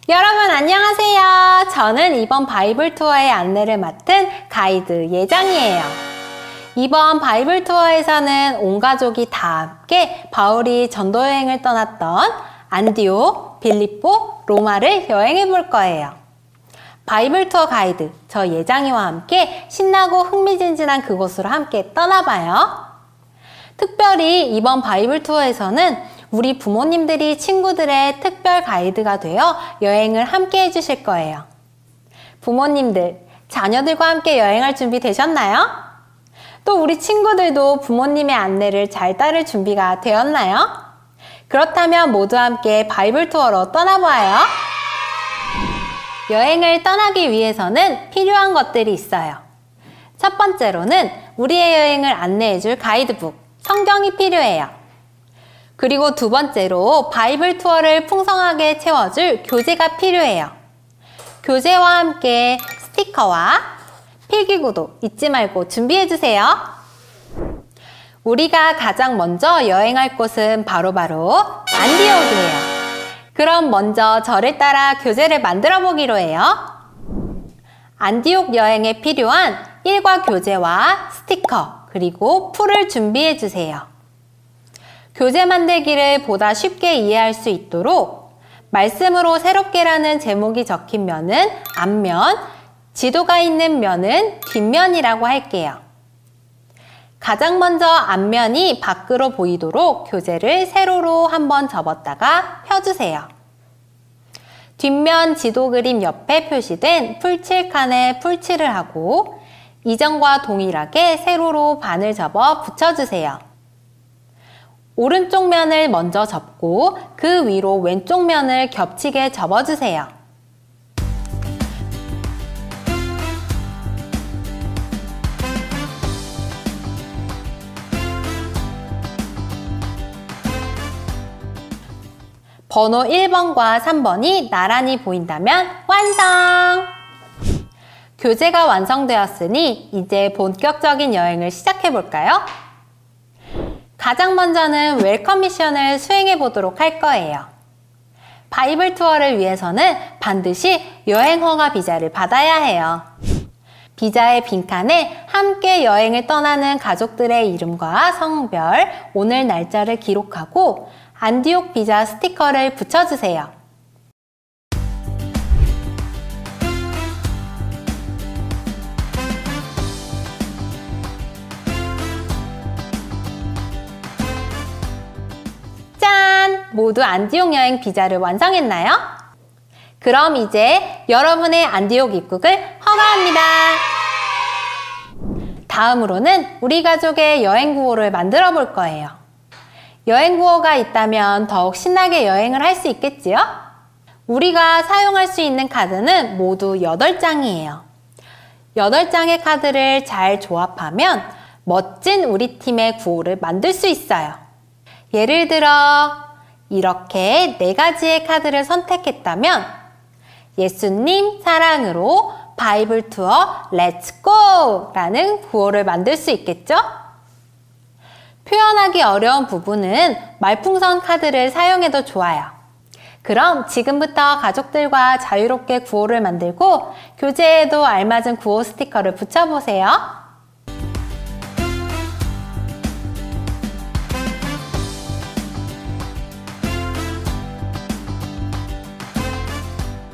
여러분 안녕하세요. 저는 이번 바이블 투어의 안내를 맡은 가이드 예장이에요. 이번 바이블 투어에서는 온 가족이 다 함께 바울이 전도 여행을 떠났던 안디옥, 빌립보, 로마를 여행해 볼 거예요. 바이블 투어 가이드 저 예장이와 함께 신나고 흥미진진한 그곳으로 함께 떠나봐요. 특별히 이번 바이블 투어에서는 우리 부모님들이 친구들의 특별 가이드가 되어 여행을 함께 해주실 거예요. 부모님들, 자녀들과 함께 여행할 준비 되셨나요? 또 우리 친구들도 부모님의 안내를 잘 따를 준비가 되었나요? 그렇다면 모두 함께 바이블 투어로 떠나봐요. 여행을 떠나기 위해서는 필요한 것들이 있어요. 첫 번째로는 우리의 여행을 안내해줄 가이드북, 성경이 필요해요. 그리고 두 번째로 바이블 투어를 풍성하게 채워줄 교재가 필요해요. 교재와 함께 스티커와 필기구도 잊지 말고 준비해주세요. 우리가 가장 먼저 여행할 곳은 바로 안디옥이에요. 그럼 먼저 저를 따라 교재를 만들어 보기로 해요. 안디옥 여행에 필요한 일과 교재와 스티커 그리고 풀을 준비해 주세요. 교재 만들기를 보다 쉽게 이해할 수 있도록 말씀으로 새롭게라는 제목이 적힌 면은 앞면, 지도가 있는 면은 뒷면이라고 할게요. 가장 먼저 앞면이 밖으로 보이도록 교재를 세로로 한번 접었다가 펴주세요. 뒷면 지도 그림 옆에 표시된 풀칠칸에 풀칠을 하고 이전과 동일하게 세로로 반을 접어 붙여주세요. 오른쪽 면을 먼저 접고 그 위로 왼쪽 면을 겹치게 접어주세요. 번호 1번과 3번이 나란히 보인다면 완성! 교재가 완성되었으니 이제 본격적인 여행을 시작해 볼까요? 가장 먼저는 웰컴 미션을 수행해 보도록 할 거예요. 바이블 투어를 위해서는 반드시 여행 허가 비자를 받아야 해요. 비자의 빈칸에 함께 여행을 떠나는 가족들의 이름과 성별, 오늘 날짜를 기록하고 안디옥 비자 스티커를 붙여주세요. 모두 안디옥 여행 비자를 완성했나요? 그럼 이제 여러분의 안디옥 입국을 허가합니다. 다음으로는 우리 가족의 여행 구호를 만들어 볼 거예요. 여행 구호가 있다면 더욱 신나게 여행을 할 수 있겠지요? 우리가 사용할 수 있는 카드는 모두 8장이에요. 8장의 카드를 잘 조합하면 멋진 우리 팀의 구호를 만들 수 있어요. 예를 들어 이렇게 4가지의 카드를 선택했다면 예수님 사랑으로 바이블 투어 렛츠고! 라는 구호를 만들 수 있겠죠? 표현하기 어려운 부분은 말풍선 카드를 사용해도 좋아요. 그럼 지금부터 가족들과 자유롭게 구호를 만들고 교재에도 알맞은 구호 스티커를 붙여보세요.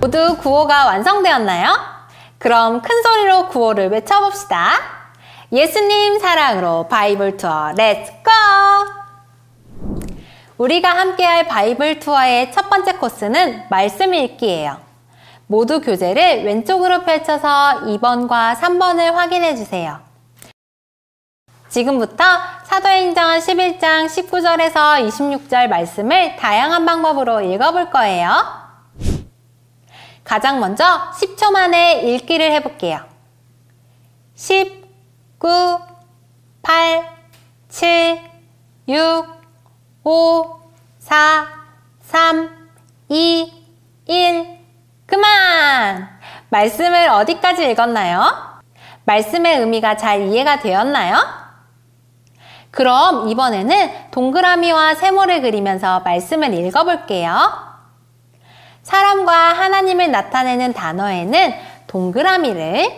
모두 구호가 완성되었나요? 그럼 큰 소리로 구호를 외쳐봅시다. 예수님 사랑으로 바이블 투어 렛츠고! 우리가 함께할 바이블 투어의 첫 번째 코스는 말씀 읽기예요. 모두 교재를 왼쪽으로 펼쳐서 2번과 3번을 확인해 주세요. 지금부터 사도행전 11장 19절에서 26절 말씀을 다양한 방법으로 읽어볼 거예요. 가장 먼저 10초 만에 읽기를 해볼게요. 10, 9, 8, 7, 6, 5, 4, 3, 2, 1, 그만! 말씀을 어디까지 읽었나요? 말씀의 의미가 잘 이해가 되었나요? 그럼 이번에는 동그라미와 세모를 그리면서 말씀을 읽어볼게요. 사람과 하나님을 나타내는 단어에는 동그라미를,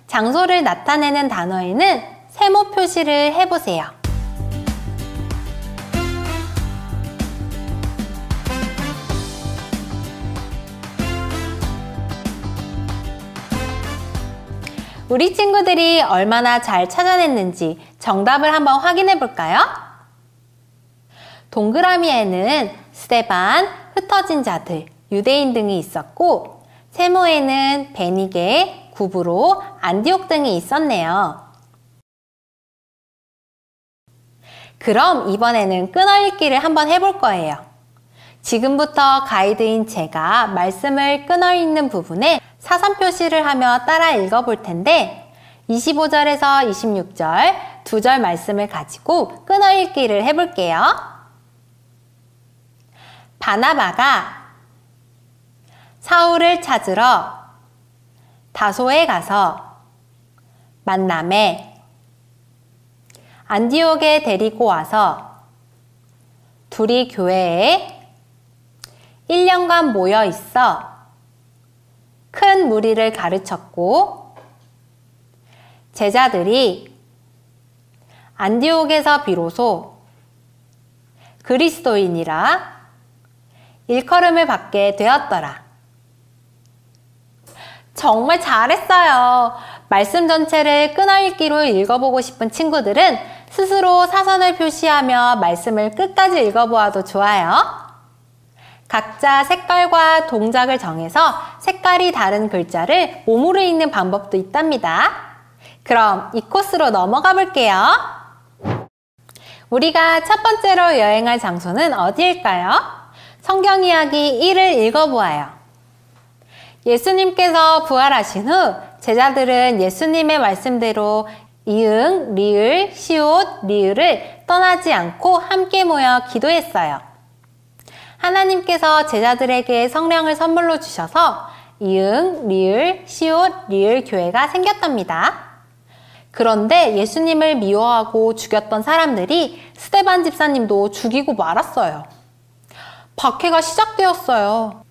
장소를 나타내는 단어에는 세모 표시를 해보세요. 우리 친구들이 얼마나 잘 찾아냈는지 정답을 한번 확인해 볼까요? 동그라미에는 스데반, 흩어진 자들, 유대인 등이 있었고, 세모에는 베니게, 구브로, 안디옥 등이 있었네요. 그럼 이번에는 끊어읽기를 한번 해볼 거예요. 지금부터 가이드인 제가 말씀을 끊어읽는 부분에 사선 표시를 하며 따라 읽어볼 텐데 25절에서 26절 두 절 말씀을 가지고 끊어읽기를 해볼게요. 바나바가 사울을 찾으러 다소에 가서 만남에 안디옥에 데리고 와서 둘이 교회에 1년간 모여 있어 큰 무리를 가르쳤고, 제자들이 안디옥에서 비로소 그리스도인이라 일컬음을 받게 되었더라. 정말 잘했어요. 말씀 전체를 끊어읽기로 읽어보고 싶은 친구들은 스스로 사선을 표시하며 말씀을 끝까지 읽어보아도 좋아요. 각자 색깔과 동작을 정해서 색깔이 다른 글자를 몸으로 읽는 방법도 있답니다. 그럼 이 코스로 넘어가 볼게요. 우리가 첫 번째로 여행할 장소는 어디일까요? 성경 이야기 1을 읽어보아요. 예수님께서 부활하신 후 제자들은 예수님의 말씀대로 이응, 리을, 시옷, 리을을 떠나지 않고 함께 모여 기도했어요. 하나님께서 제자들에게 성령을 선물로 주셔서 이응, 리을, 시옷, 리을 교회가 생겼답니다. 그런데 예수님을 미워하고 죽였던 사람들이 스데반 집사님도 죽이고 말았어요. 박해가 시작되었어요.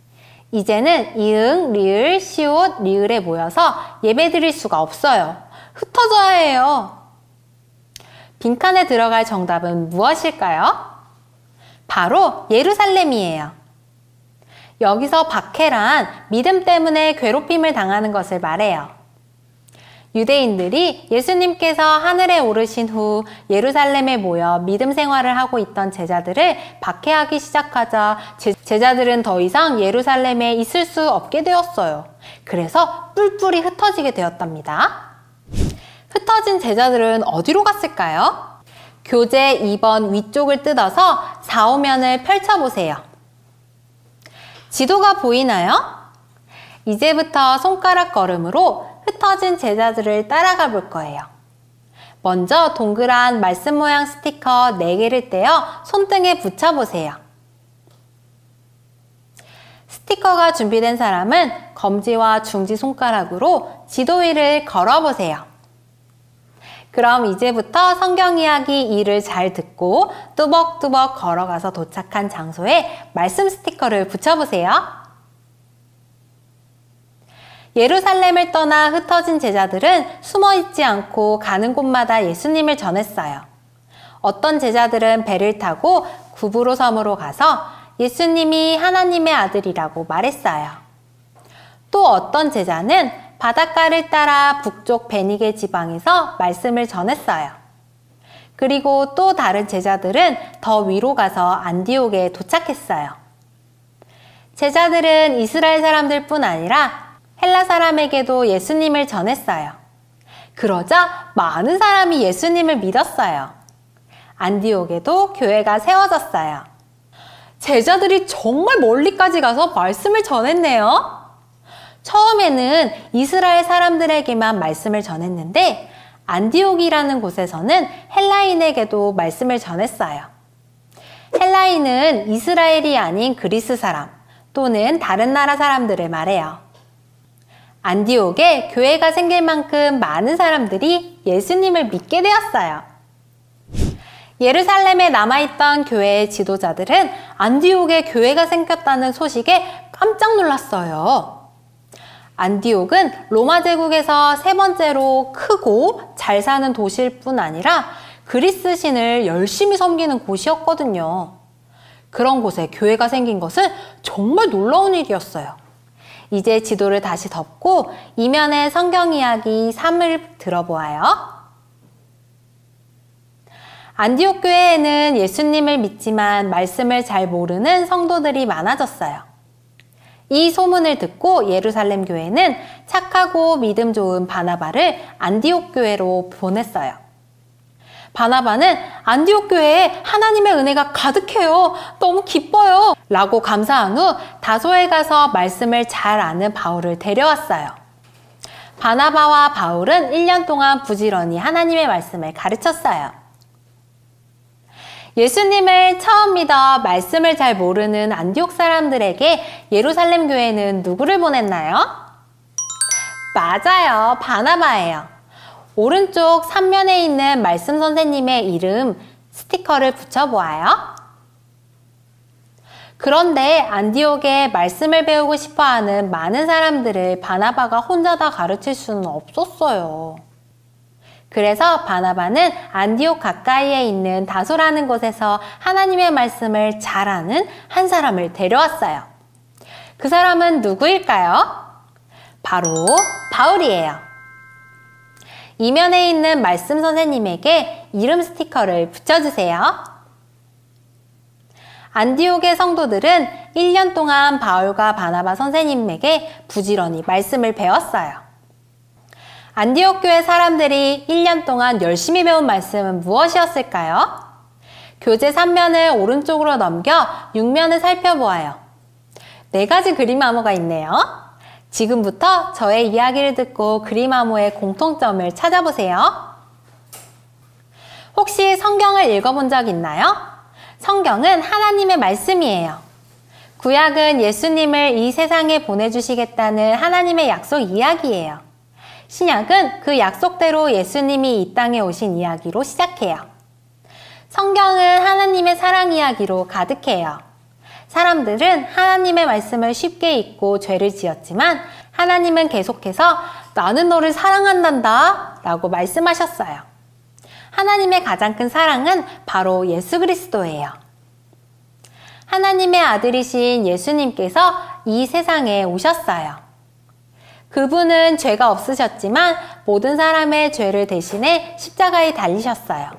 이제는 이응, 리을, 시옷, 리을에 모여서 예배드릴 수가 없어요. 흩어져야 해요. 빈칸에 들어갈 정답은 무엇일까요? 바로 예루살렘이에요. 여기서 박해란 믿음 때문에 괴롭힘을 당하는 것을 말해요. 유대인들이 예수님께서 하늘에 오르신 후 예루살렘에 모여 믿음 생활을 하고 있던 제자들을 박해하기 시작하자 제자들은 더 이상 예루살렘에 있을 수 없게 되었어요. 그래서 뿔뿔이 흩어지게 되었답니다. 흩어진 제자들은 어디로 갔을까요? 교재 2번 위쪽을 뜯어서 4호면을 펼쳐보세요. 지도가 보이나요? 이제부터 손가락 걸음으로 흩어진 제자들을 따라가 볼 거예요. 먼저 동그란 말씀 모양 스티커 4개를 떼어 손등에 붙여보세요. 스티커가 준비된 사람은 검지와 중지 손가락으로 지도 위를 걸어보세요. 그럼 이제부터 성경 이야기 2를 잘 듣고 뚜벅뚜벅 걸어가서 도착한 장소에 말씀 스티커를 붙여보세요. 예루살렘을 떠나 흩어진 제자들은 숨어있지 않고 가는 곳마다 예수님을 전했어요. 어떤 제자들은 배를 타고 구브로 섬으로 가서 예수님이 하나님의 아들이라고 말했어요. 또 어떤 제자는 바닷가를 따라 북쪽 베니게 지방에서 말씀을 전했어요. 그리고 또 다른 제자들은 더 위로 가서 안디옥에 도착했어요. 제자들은 이스라엘 사람들뿐 아니라 헬라 사람에게도 예수님을 전했어요. 그러자 많은 사람이 예수님을 믿었어요. 안디옥에도 교회가 세워졌어요. 제자들이 정말 멀리까지 가서 말씀을 전했네요. 처음에는 이스라엘 사람들에게만 말씀을 전했는데 안디옥이라는 곳에서는 헬라인에게도 말씀을 전했어요. 헬라인은 이스라엘이 아닌 그리스 사람 또는 다른 나라 사람들을 말해요. 안디옥에 교회가 생길 만큼 많은 사람들이 예수님을 믿게 되었어요. 예루살렘에 남아있던 교회의 지도자들은 안디옥에 교회가 생겼다는 소식에 깜짝 놀랐어요. 안디옥은 로마 제국에서 세 번째로 크고 잘 사는 도시일 뿐 아니라 그리스 신을 열심히 섬기는 곳이었거든요. 그런 곳에 교회가 생긴 것은 정말 놀라운 일이었어요. 이제 지도를 다시 덮고 이면의 성경 이야기 3을 들어보아요. 안디옥 교회에는 예수님을 믿지만 말씀을 잘 모르는 성도들이 많아졌어요. 이 소문을 듣고 예루살렘 교회는 착하고 믿음 좋은 바나바를 안디옥 교회로 보냈어요. 바나바는 안디옥 교회에 하나님의 은혜가 가득해요. 너무 기뻐요. 라고 감사한 후 다소에 가서 말씀을 잘 아는 바울을 데려왔어요. 바나바와 바울은 1년 동안 부지런히 하나님의 말씀을 가르쳤어요. 예수님을 처음 믿어 말씀을 잘 모르는 안디옥 사람들에게 예루살렘 교회는 누구를 보냈나요? 맞아요. 바나바예요. 오른쪽 3면에 있는 말씀 선생님의 이름 스티커를 붙여보아요. 그런데 안디옥에 말씀을 배우고 싶어하는 많은 사람들을 바나바가 혼자 다 가르칠 수는 없었어요. 그래서 바나바는 안디옥 가까이에 있는 다소라는 곳에서 하나님의 말씀을 잘 아는 한 사람을 데려왔어요. 그 사람은 누구일까요? 바로 바울이에요. 이면에 있는 말씀 선생님에게 이름 스티커를 붙여주세요. 안디옥의 성도들은 1년 동안 바울과 바나바 선생님에게 부지런히 말씀을 배웠어요. 안디옥 교회 사람들이 1년 동안 열심히 배운 말씀은 무엇이었을까요? 교재 3면을 오른쪽으로 넘겨 6면을 살펴보아요. 4가지 그림 암호가 있네요. 지금부터 저의 이야기를 듣고 그림 암호의 공통점을 찾아보세요. 혹시 성경을 읽어본 적 있나요? 성경은 하나님의 말씀이에요. 구약은 예수님을 이 세상에 보내주시겠다는 하나님의 약속 이야기예요. 신약은 그 약속대로 예수님이 이 땅에 오신 이야기로 시작해요. 성경은 하나님의 사랑 이야기로 가득해요. 사람들은 하나님의 말씀을 쉽게 잊고 죄를 지었지만 하나님은 계속해서 나는 너를 사랑한단다 라고 말씀하셨어요. 하나님의 가장 큰 사랑은 바로 예수 그리스도예요. 하나님의 아들이신 예수님께서 이 세상에 오셨어요. 그분은 죄가 없으셨지만 모든 사람의 죄를 대신해 십자가에 달리셨어요.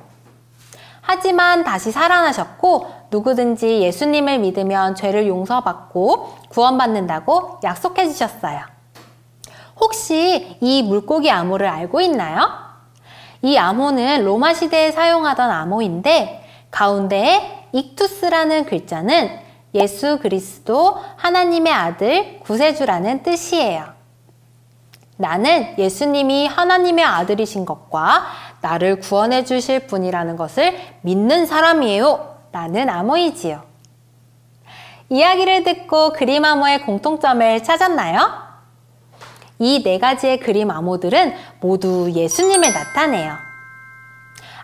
하지만 다시 살아나셨고 누구든지 예수님을 믿으면 죄를 용서받고 구원받는다고 약속해 주셨어요. 혹시 이 물고기 암호를 알고 있나요? 이 암호는 로마 시대에 사용하던 암호인데 가운데에 익투스라는 글자는 예수 그리스도 하나님의 아들 구세주라는 뜻이에요. 나는 예수님이 하나님의 아들이신 것과 나를 구원해 주실 분이라는 것을 믿는 사람이에요 라는 암호이지요. 이야기를 듣고 그림 암호의 공통점을 찾았나요? 이 4가지의 그림 암호들은 모두 예수님을 나타내요.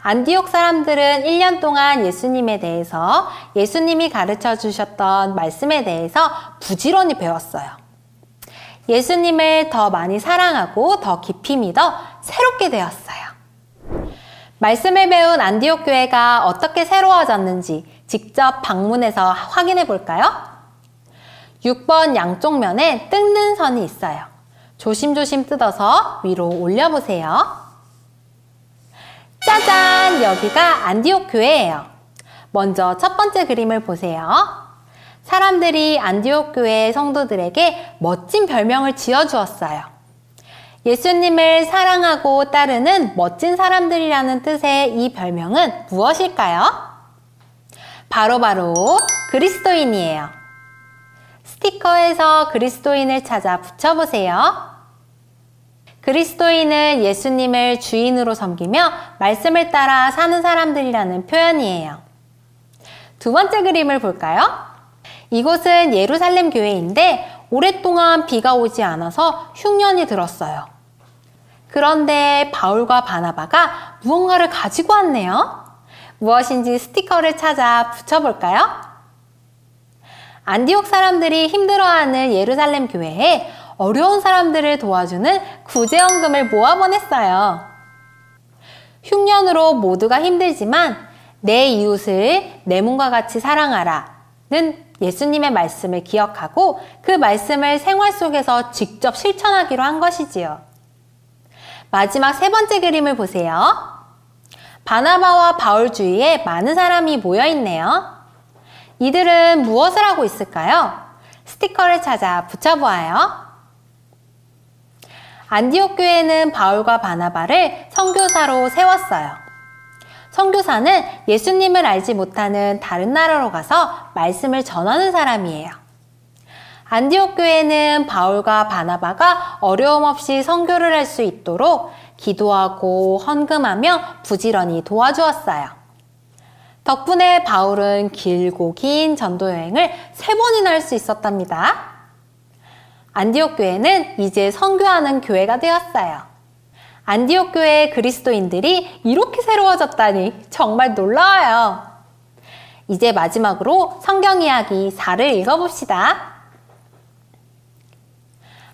안디옥 사람들은 1년 동안 예수님에 대해서 예수님이 가르쳐 주셨던 말씀에 대해서 부지런히 배웠어요. 예수님을 더 많이 사랑하고 더 깊이 믿어 새롭게 되었어요. 말씀을 배운 안디옥 교회가 어떻게 새로워졌는지 직접 방문해서 확인해 볼까요? 6번 양쪽 면에 뜯는 선이 있어요. 조심조심 뜯어서 위로 올려보세요. 짜잔! 여기가 안디옥 교회예요. 먼저 첫 번째 그림을 보세요. 사람들이 안디옥 교회 성도들에게 멋진 별명을 지어주었어요. 예수님을 사랑하고 따르는 멋진 사람들이라는 뜻의 이 별명은 무엇일까요? 바로 그리스도인이에요. 스티커에서 그리스도인을 찾아 붙여보세요. 그리스도인은 예수님을 주인으로 섬기며 말씀을 따라 사는 사람들이라는 표현이에요. 두 번째 그림을 볼까요? 이곳은 예루살렘 교회인데 오랫동안 비가 오지 않아서 흉년이 들었어요. 그런데 바울과 바나바가 무언가를 가지고 왔네요. 무엇인지 스티커를 찾아 붙여볼까요? 안디옥 사람들이 힘들어하는 예루살렘 교회에 어려운 사람들을 도와주는 구제헌금을 모아 보냈어요. 흉년으로 모두가 힘들지만 내 이웃을 내 몸과 같이 사랑하라는 예수님의 말씀을 기억하고 그 말씀을 생활 속에서 직접 실천하기로 한 것이지요. 마지막 세 번째 그림을 보세요. 바나바와 바울 주위에 많은 사람이 모여 있네요. 이들은 무엇을 하고 있을까요? 스티커를 찾아 붙여보아요. 안디옥 교회는 바울과 바나바를 선교사로 세웠어요. 선교사는 예수님을 알지 못하는 다른 나라로 가서 말씀을 전하는 사람이에요. 안디옥 교회는 바울과 바나바가 어려움 없이 선교를 할 수 있도록 기도하고 헌금하며 부지런히 도와주었어요. 덕분에 바울은 길고 긴 전도 여행을 3번이나 할 수 있었답니다. 안디옥 교회는 이제 선교하는 교회가 되었어요. 안디옥 교회의 그리스도인들이 이렇게 새로워졌다니 정말 놀라워요. 이제 마지막으로 성경 이야기 4를 읽어봅시다.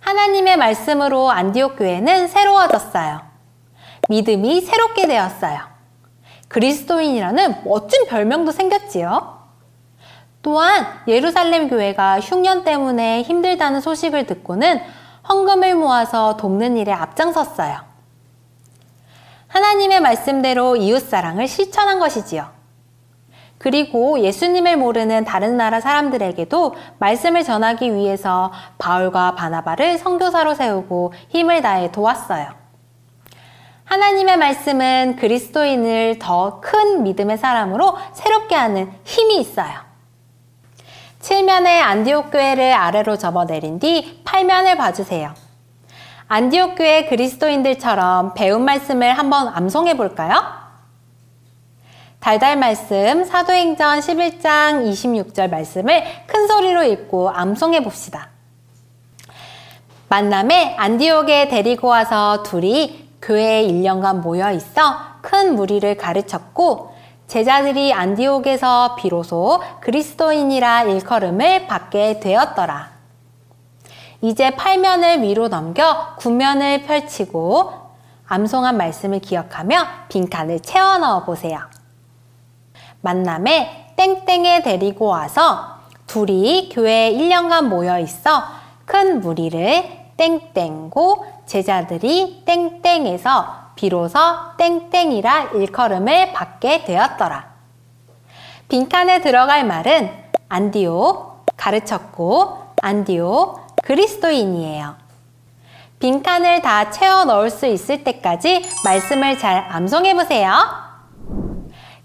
하나님의 말씀으로 안디옥 교회는 새로워졌어요. 믿음이 새롭게 되었어요. 그리스도인이라는 멋진 별명도 생겼지요. 또한 예루살렘 교회가 흉년 때문에 힘들다는 소식을 듣고는 헌금을 모아서 돕는 일에 앞장섰어요. 하나님의 말씀대로 이웃사랑을 실천한 것이지요. 그리고 예수님을 모르는 다른 나라 사람들에게도 말씀을 전하기 위해서 바울과 바나바를 선교사로 세우고 힘을 다해 도왔어요. 하나님의 말씀은 그리스도인을 더 큰 믿음의 사람으로 새롭게 하는 힘이 있어요. 7면의 안디옥 교회를 아래로 접어내린 뒤 8면을 봐주세요. 안디옥 교회 그리스도인들처럼 배운 말씀을 한번 암송해 볼까요? 달달 말씀 사도행전 11장 26절 말씀을 큰 소리로 읽고 암송해 봅시다. 만남에 안디옥에 데리고 와서 둘이 교회에 1년간 모여 있어 큰 무리를 가르쳤고 제자들이 안디옥에서 비로소 그리스도인이라 일컬음을 받게 되었더라. 이제 8면을 위로 넘겨 9면을 펼치고 암송한 말씀을 기억하며 빈칸을 채워 넣어 보세요. 만남에 땡땡에 데리고 와서 둘이 교회에 1년간 모여 있어 큰 무리를 땡땡고 제자들이 땡땡에서 비로소 땡땡이라 일컬음을 받게 되었더라. 빈칸에 들어갈 말은 안디옥, 가르쳤고 안디옥, 그리스도인이에요. 빈칸을 다 채워 넣을 수 있을 때까지 말씀을 잘 암송해 보세요.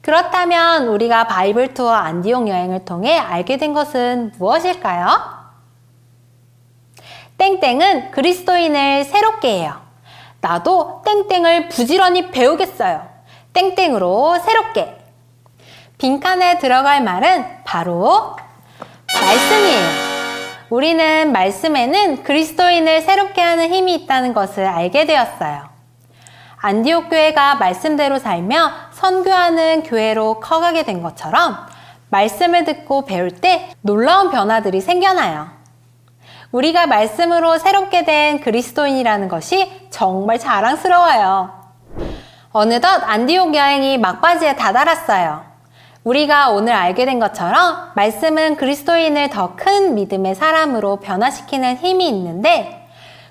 그렇다면 우리가 바이블 투어 안디옥 여행을 통해 알게 된 것은 무엇일까요? 땡땡은 그리스도인을 새롭게 해요. 나도 땡땡을 부지런히 배우겠어요. 땡땡으로 새롭게. 빈칸에 들어갈 말은 바로 말씀이에요. 우리는 말씀에는 그리스도인을 새롭게 하는 힘이 있다는 것을 알게 되었어요. 안디옥 교회가 말씀대로 살며 선교하는 교회로 커가게 된 것처럼 말씀을 듣고 배울 때 놀라운 변화들이 생겨나요. 우리가 말씀으로 새롭게 된 그리스도인이라는 것이 정말 자랑스러워요. 어느덧 안디옥 여행이 막바지에 다다랐어요. 우리가 오늘 알게 된 것처럼 말씀은 그리스도인을 더 큰 믿음의 사람으로 변화시키는 힘이 있는데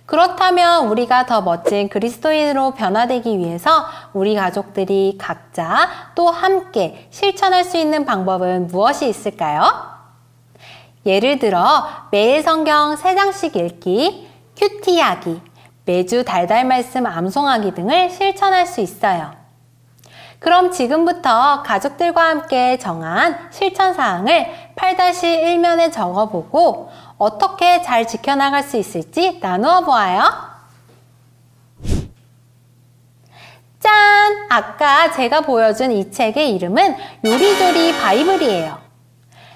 그렇다면 우리가 더 멋진 그리스도인으로 변화되기 위해서 우리 가족들이 각자 또 함께 실천할 수 있는 방법은 무엇이 있을까요? 예를 들어 매일 성경 3장씩 읽기, 큐티하기, 매주 달달 말씀 암송하기 등을 실천할 수 있어요. 그럼 지금부터 가족들과 함께 정한 실천사항을 8-1면에 적어보고 어떻게 잘 지켜나갈 수 있을지 나누어 보아요. 짠! 아까 제가 보여준 이 책의 이름은 요리조리 바이블이에요.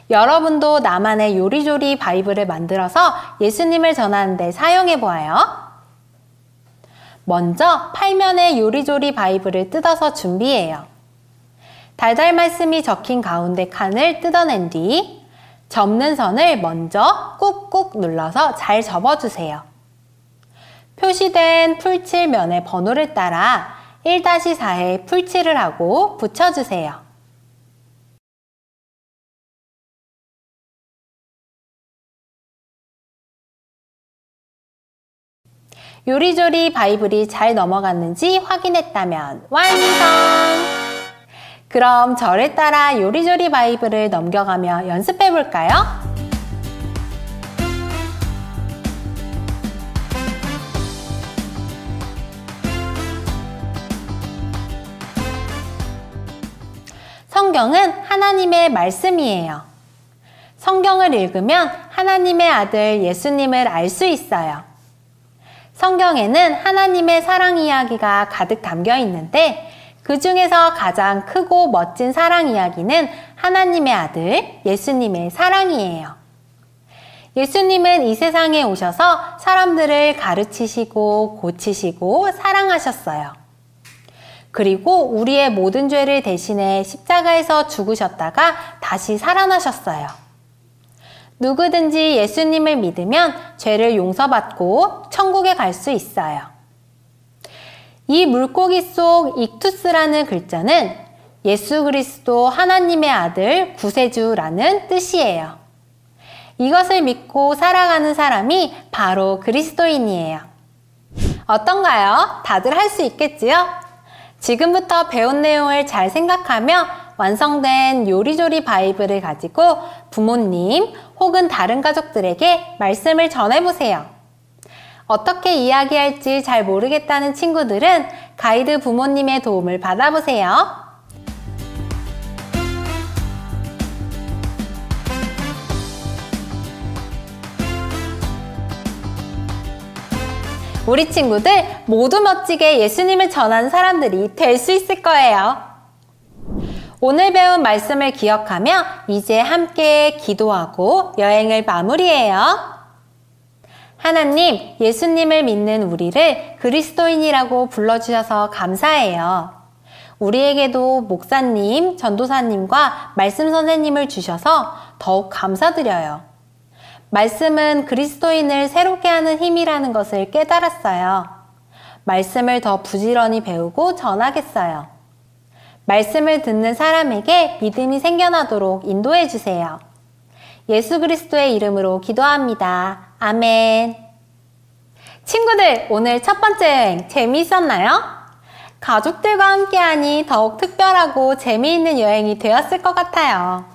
여러분도 나만의 요리조리 바이블을 만들어서 예수님을 전하는 데 사용해 보아요. 먼저 8면의 요리조리 바이블을 뜯어서 준비해요. 달달 말씀이 적힌 가운데 칸을 뜯어낸 뒤 접는 선을 먼저 꾹꾹 눌러서 잘 접어주세요. 표시된 풀칠면의 번호를 따라 1-4에 풀칠을 하고 붙여주세요. 요리조리 바이블이 잘 넘어갔는지 확인했다면 완성! 그럼 저를 따라 요리조리 바이블을 넘겨가며 연습해 볼까요? 성경은 하나님의 말씀이에요. 성경을 읽으면 하나님의 아들 예수님을 알 수 있어요. 성경에는 하나님의 사랑 이야기가 가득 담겨 있는데 그 중에서 가장 크고 멋진 사랑 이야기는 하나님의 아들 예수님의 사랑이에요. 예수님은 이 세상에 오셔서 사람들을 가르치시고 고치시고 사랑하셨어요. 그리고 우리의 모든 죄를 대신해 십자가에서 죽으셨다가 다시 살아나셨어요. 누구든지 예수님을 믿으면 죄를 용서받고 천국에 갈 수 있어요. 이 물고기 속 익투스라는 글자는 예수 그리스도 하나님의 아들 구세주라는 뜻이에요. 이것을 믿고 살아가는 사람이 바로 그리스도인이에요. 어떤가요? 다들 할 수 있겠지요? 지금부터 배운 내용을 잘 생각하며 완성된 요리조리 바이블을 가지고 부모님 혹은 다른 가족들에게 말씀을 전해보세요. 어떻게 이야기할지 잘 모르겠다는 친구들은 가이드 부모님의 도움을 받아보세요. 우리 친구들 모두 멋지게 예수님을 전하는 사람들이 될 수 있을 거예요. 오늘 배운 말씀을 기억하며 이제 함께 기도하고 여행을 마무리해요. 하나님, 예수님을 믿는 우리를 그리스도인이라고 불러주셔서 감사해요. 우리에게도 목사님, 전도사님과 말씀 선생님을 주셔서 더욱 감사드려요. 말씀은 그리스도인을 새롭게 하는 힘이라는 것을 깨달았어요. 말씀을 더 부지런히 배우고 전하겠어요. 말씀을 듣는 사람에게 믿음이 생겨나도록 인도해 주세요. 예수 그리스도의 이름으로 기도합니다. 아멘. 친구들, 오늘 첫 번째 여행 재미있었나요? 가족들과 함께하니 더욱 특별하고 재미있는 여행이 되었을 것 같아요.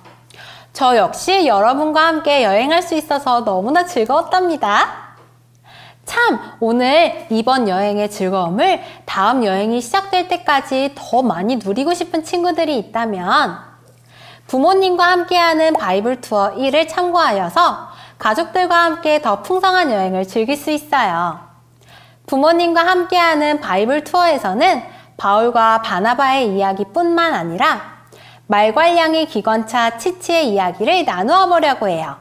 저 역시 여러분과 함께 여행할 수 있어서 너무나 즐거웠답니다. 참, 오늘 이번 여행의 즐거움을 다음 여행이 시작될 때까지 더 많이 누리고 싶은 친구들이 있다면 부모님과 함께하는 바이블 투어 1을 참고하여서 가족들과 함께 더 풍성한 여행을 즐길 수 있어요. 부모님과 함께하는 바이블 투어에서는 바울과 바나바의 이야기뿐만 아니라 말괄량이 기관차 치치의 이야기를 나누어 보려고 해요.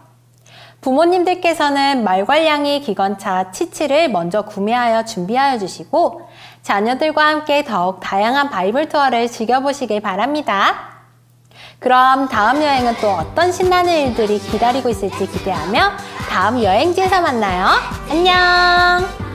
부모님들께서는 말괄량이 기관차 치치를 먼저 구매하여 준비하여 주시고 자녀들과 함께 더욱 다양한 바이블 투어를 즐겨보시길 바랍니다. 그럼 다음 여행은 또 어떤 신나는 일들이 기다리고 있을지 기대하며 다음 여행지에서 만나요. 안녕!